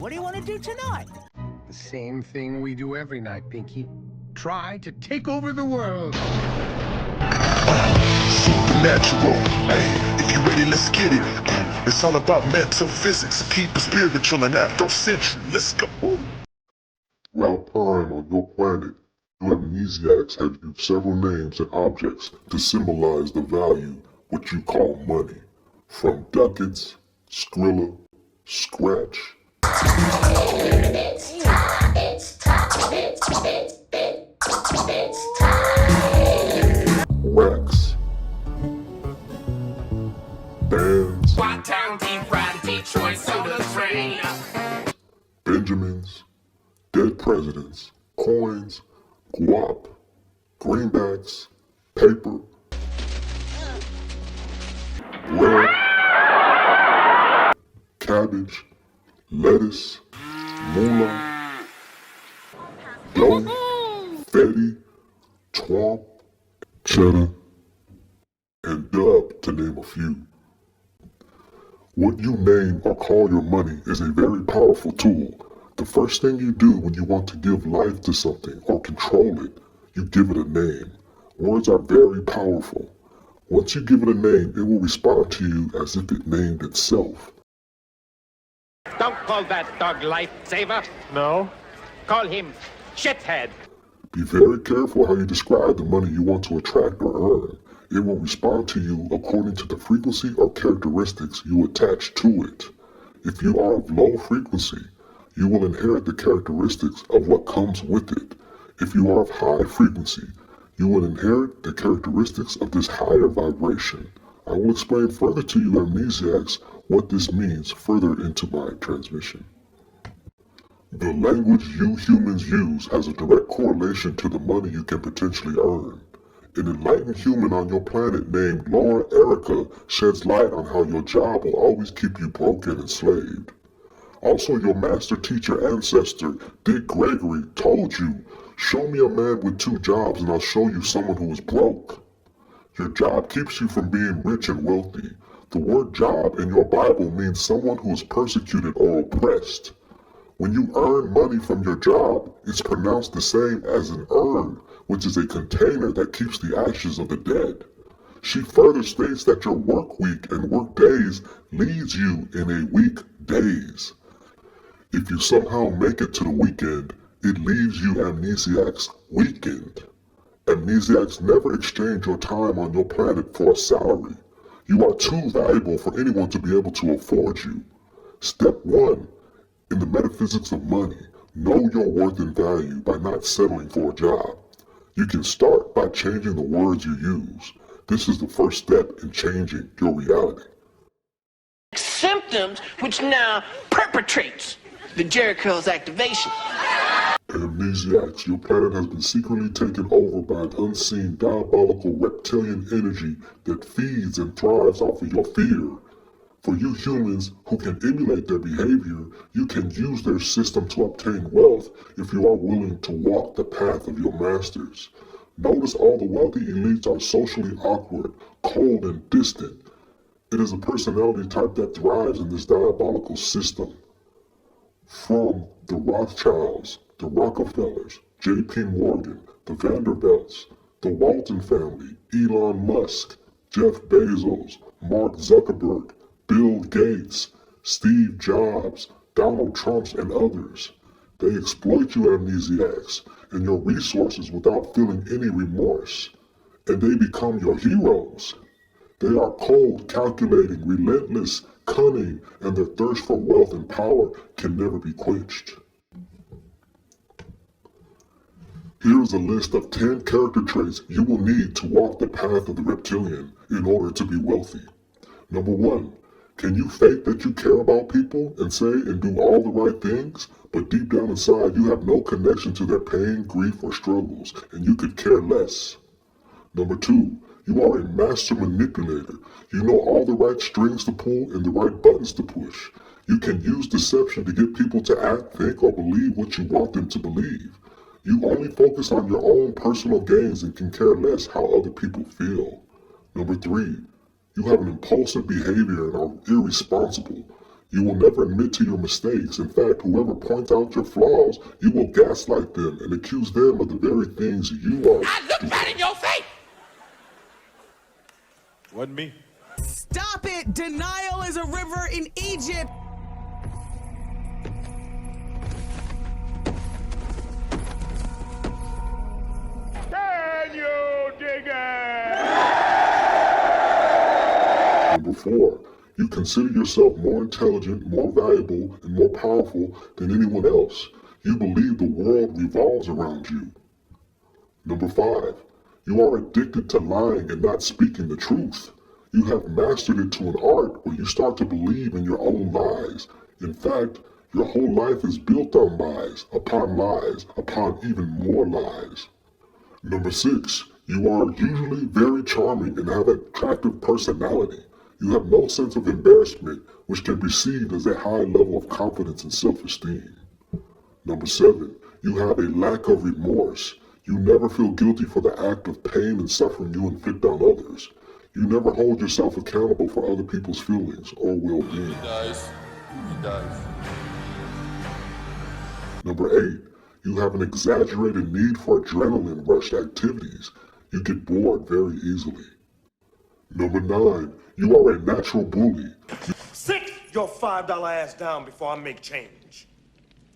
What do you want to do tonight? The same thing we do every night, Pinky. Try to take over the world. Supernatural. Hey, if you ready, let's get it. It's all about mental physics. Keep it spiritual and Afrocentric. Let's go. While time on your planet, you amnesiacs have used several names and objects to symbolize the value what you call money. From ducats, Skrilla, Scratch. Racks. Bands. Town, deep ride, Detroit, soda train. Benjamins. Dead presidents. Coins. Guap. Greenbacks. Paper. Bread. Cabbage. Lettuce. Moolah. Dough. Fetty. Twomp. Cheddar. And dub, to name a few. What you name or call your money is a very powerful tool. The first thing you do when you want to give life to something or control it, you give it a name. Words are very powerful. Once you give it a name, it will respond to you as if it named itself. Don't call that dog Lifesaver. No? Call him Shithead. Be very careful how you describe the money you want to attract or earn. It will respond to you according to the frequency or characteristics you attach to it. If you are of low frequency, you will inherit the characteristics of what comes with it. If you are of high frequency, you will inherit the characteristics of this higher vibration. I will explain further to you amnesiacs what this means further into my transmission. The language you humans use has a direct correlation to the money you can potentially earn. An enlightened human on your planet named Laura Erica sheds light on how your job will always keep you broke and enslaved. Also, your master teacher ancestor, Dick Gregory, told you, show me a man with 2 jobs and I'll show you someone who is broke. Your job keeps you from being rich and wealthy. The word job in your Bible means someone who is persecuted or oppressed. When you earn money from your job, it's pronounced the same as an urn, which is a container that keeps the ashes of the dead. She further states that your work week and work days leads you in a week days. If you somehow make it to the weekend, it leaves you amnesiacs weakened. Amnesiacs never exchange your time on your planet for a salary. You are too valuable for anyone to be able to afford you. Step 1. In the metaphysics of money, know your worth and value by not settling for a job. You can start by changing the words you use. This is the first step in changing your reality. Symptoms which now perpetrates the Jericho's activation. Amnesiacs, your planet has been secretly taken over by an unseen diabolical reptilian energy that feeds and thrives off of your fear. For you humans who can emulate their behavior, you can use their system to obtain wealth if you are willing to walk the path of your masters. Notice all the wealthy elites are socially awkward, cold, and distant. It is a personality type that thrives in this diabolical system. From the Rothschilds, the Rockefellers, J.P. Morgan, the Vanderbilts, the Walton family, Elon Musk, Jeff Bezos, Mark Zuckerberg, Bill Gates, Steve Jobs, Donald Trump, and others. They exploit you amnesiacs and your resources without feeling any remorse, and they become your heroes. They are cold, calculating, relentless, cunning, and their thirst for wealth and power can never be quenched. Here is a list of 10 character traits you will need to walk the path of the reptilian in order to be wealthy. Number 1. Can you fake that you care about people and say and do all the right things, but deep down inside you have no connection to their pain, grief, or struggles, and you could care less? Number 2. You are a master manipulator. You know all the right strings to pull and the right buttons to push. You can use deception to get people to act, think, or believe what you want them to believe. You only focus on your own personal gains and can care less how other people feel. Number 3. You have an impulsive behavior and are irresponsible. You will never admit to your mistakes. In fact, whoever points out your flaws, you will gaslight them and accuse them of the very things you are. I look right in your face. Wasn't me. Stop it! Denial is a river in Egypt! Can you dig it? Number 4, you consider yourself more intelligent, more valuable, and more powerful than anyone else. You believe the world revolves around you. Number 5, you are addicted to lying and not speaking the truth. You have mastered it to an art where you start to believe in your own lies. In fact, your whole life is built on lies, upon even more lies. Number 6, you are usually very charming and have an attractive personality. You have no sense of embarrassment, which can be seen as a high level of confidence and self-esteem. Number 7, you have a lack of remorse. You never feel guilty for the act of pain and suffering you inflict on others. You never hold yourself accountable for other people's feelings or well-being. He does. Number 8, you have an exaggerated need for adrenaline rush activities. You get bored very easily. Number 9, you are a natural bully. Sit your $5 ass down before I make change.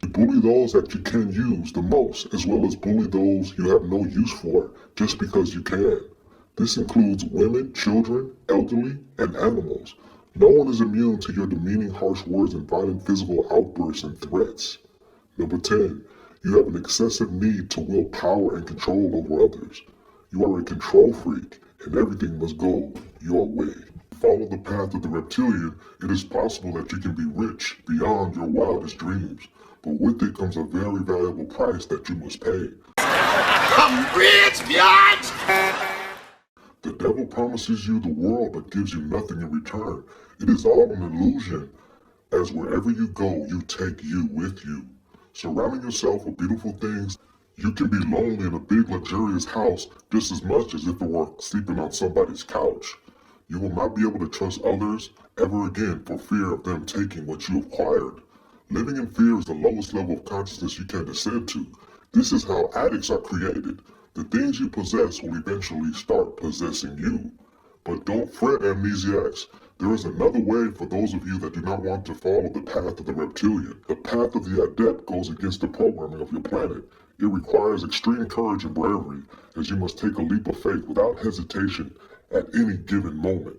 You bully those that you can use the most, as well as bully those you have no use for just because you can. This includes women, children, elderly, and animals. No one is immune to your demeaning harsh words and violent physical outbursts and threats. Number 10, you have an excessive need to wield power and control over others. You are a control freak, and everything must go your way. Follow the path of the reptilian, it is possible that you can be rich beyond your wildest dreams, but with it comes a very valuable price that you must pay. I'm rich, biatch! The devil promises you the world but gives you nothing in return. It is all an illusion, as wherever you go, you take you with you. Surrounding yourself with beautiful things, you can be lonely in a big luxurious house just as much as if it were sleeping on somebody's couch. You will not be able to trust others ever again for fear of them taking what you acquired. Living in fear is the lowest level of consciousness you can descend to. This is how addicts are created. The things you possess will eventually start possessing you. But don't fret, amnesiacs. There is another way for those of you that do not want to follow the path of the reptilian. The path of the adept goes against the programming of your planet. It requires extreme courage and bravery, as you must take a leap of faith without hesitation at any given moment.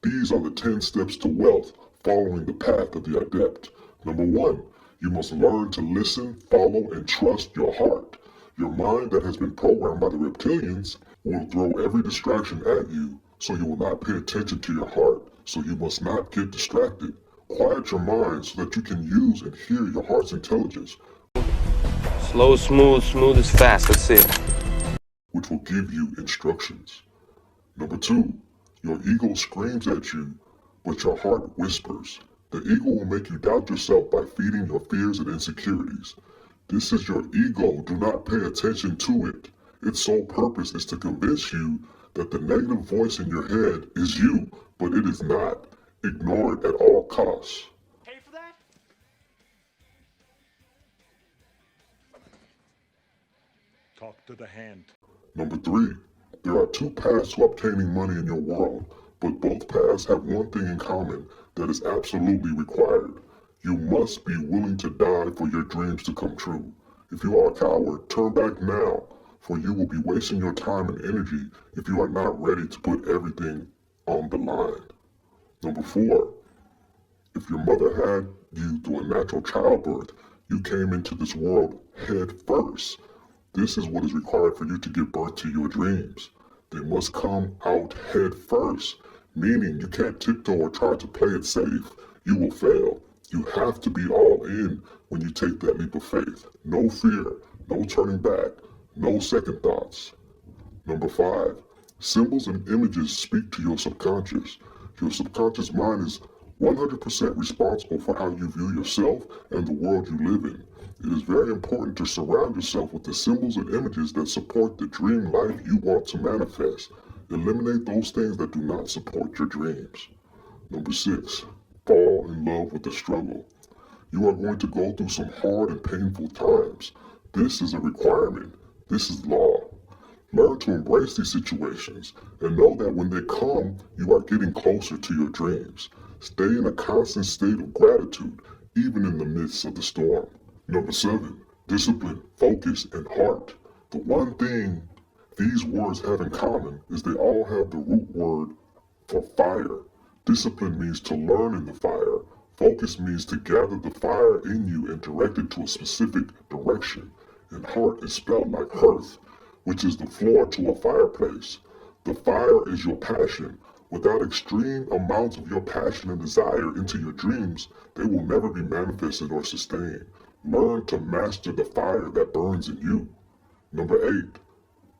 These are the 10 steps to wealth following the path of the adept. Number 1, you must learn to listen, follow, and trust your heart. Your mind that has been programmed by the reptilians will throw every distraction at you, so you will not pay attention to your heart, so you must not get distracted. Quiet your mind so that you can use and hear your heart's intelligence. Slow, smooth is fast, that's it. Which will give you instructions. Number 2, your ego screams at you, but your heart whispers. The ego will make you doubt yourself by feeding your fears and insecurities. This is your ego, do not pay attention to it. Its sole purpose is to convince you that the negative voice in your head is you, but it is not. Ignore it at all costs. Pay for that? Talk to the hand. Number 3, there are 2 paths to obtaining money in your world, but both paths have one thing in common that is absolutely required. You must be willing to die for your dreams to come true. If you are a coward, turn back now, for you will be wasting your time and energy if you are not ready to put everything on the line. Number 4, if your mother had you through a natural childbirth, you came into this world head first. This is what is required for you to give birth to your dreams. They must come out head first, meaning you can't tiptoe or try to play it safe. You will fail. You have to be all in when you take that leap of faith. No fear, no turning back, no second thoughts. Number 5, symbols and images speak to your subconscious. Your subconscious mind is 100% responsible for how you view yourself and the world you live in. It is very important to surround yourself with the symbols and images that support the dream life you want to manifest. Eliminate those things that do not support your dreams. Number 6, fall in love with the struggle. You are going to go through some hard and painful times. This is a requirement. This is law. Learn to embrace these situations and know that when they come, you are getting closer to your dreams. Stay in a constant state of gratitude, even in the midst of the storm. Number 7, discipline, focus, and heart. The one thing these words have in common is they all have the root word for fire. Discipline means to learn in the fire. Focus means to gather the fire in you and direct it to a specific direction. And heart is spelled like hearth, which is the floor to a fireplace. The fire is your passion. Without extreme amounts of your passion and desire into your dreams, they will never be manifested or sustained. Learn to master the fire that burns in you. Number 8,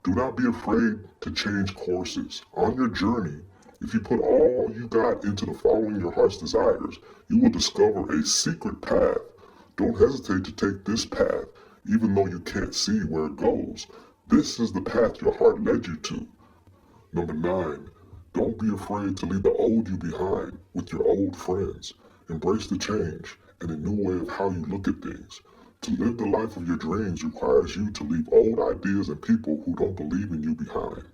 do not be afraid to change courses. On your journey, if you put all you got into the following your heart's desires, you will discover a secret path. Don't hesitate to take this path, even though you can't see where it goes. This is the path your heart led you to. Number 9, don't be afraid to leave the old you behind with your old friends. Embrace the change and a new way of how you look at things. To live the life of your dreams requires you to leave old ideas and people who don't believe in you behind.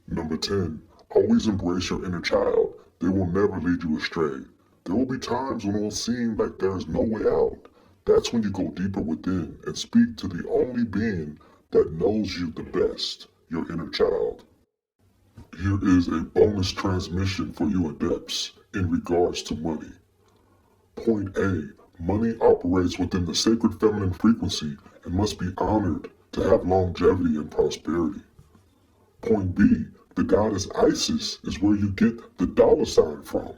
Number 10, always embrace your inner child. They will never lead you astray. There will be times when it will seem like there is no way out. That's when you go deeper within and speak to the only being that knows you the best, your inner child. Here is a bonus transmission for you adepts in regards to money. Point A, money operates within the sacred feminine frequency and must be honored to have longevity and prosperity. Point B, the goddess Isis is where you get the dollar sign from.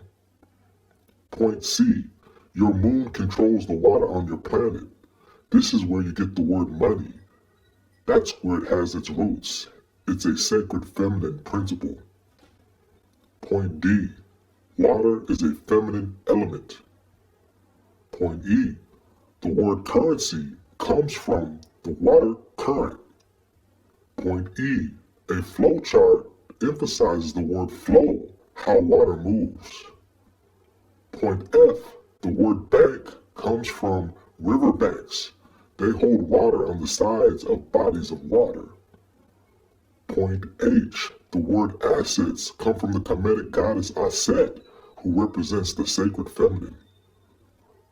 Point C, your moon controls the water on your planet. This is where you get the word money. That's where it has its roots. It's a sacred feminine principle. Point D, water is a feminine element. Point E, the word currency comes from the water current. Point E, a flow chart emphasizes the word flow, how water moves. Point F, the word bank comes from river banks. They hold water on the sides of bodies of water. Point H, the word assets come from the Kemetic goddess Aset, who represents the sacred feminine.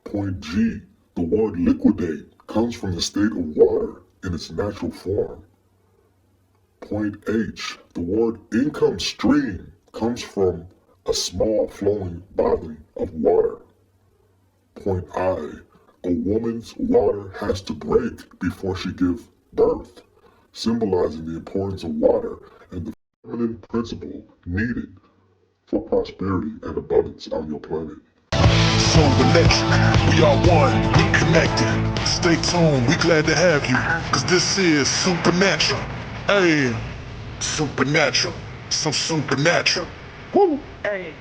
Point G, the word liquidate comes from the state of water in its natural form. Point H, the word income stream comes from a small flowing body of water. Point I, a woman's water has to break before she gives birth, symbolizing the importance of water and the feminine principle needed for prosperity and abundance on your planet. So electric, we are one, we connected. Stay tuned, we glad to have you, cause this is supernatural. Hey, supernatural, so supernatural. Woo! Hey.